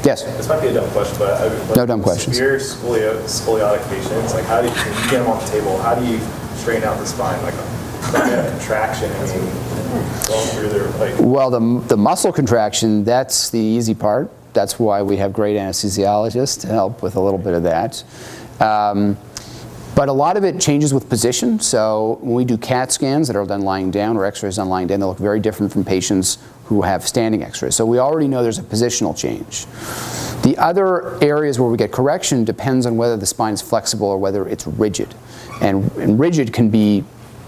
Yes. This might be a dumb question, but No dumb questions. Severe scoliotic patients, like when you get them off the table, how do you straighten out the spine? Like they have contraction, going through their Well, the muscle contraction, that's the easy part. That's why we have great anesthesiologists to help with a little bit of that. But a lot of it changes with position. So when we do CAT scans that are done lying down or x-rays done lying down, they look very different from patients who have standing x-rays. So we already know there's a positional change. The other areas where we get correction depends on whether the spine is flexible or whether it's rigid. And rigid can be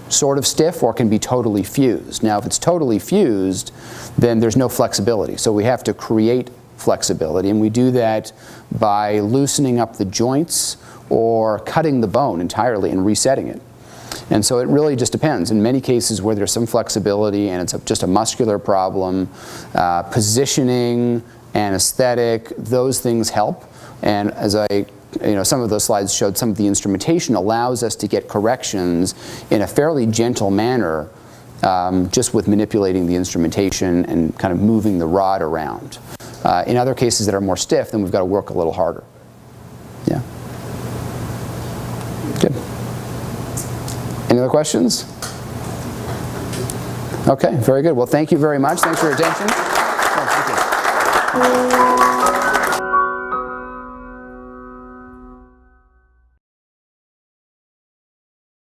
sort of stiff or can be totally fused. Now, if it's totally fused, then there's no flexibility. So we have to create flexibility, and we do that by loosening up the joints or cutting the bone entirely and resetting it. And so it really just depends. In many cases where there's some flexibility and it's just a muscular problem, positioning, anesthetic, those things help. And as some of those slides showed, some of the instrumentation allows us to get corrections in a fairly gentle manner, just with manipulating the instrumentation and kind of moving the rod around. In other cases that are more stiff, then we've got to work a little harder. Yeah. Good. Any other questions? Okay, very good. Well, thank you very much. Thanks for your attention. Oh, thank you.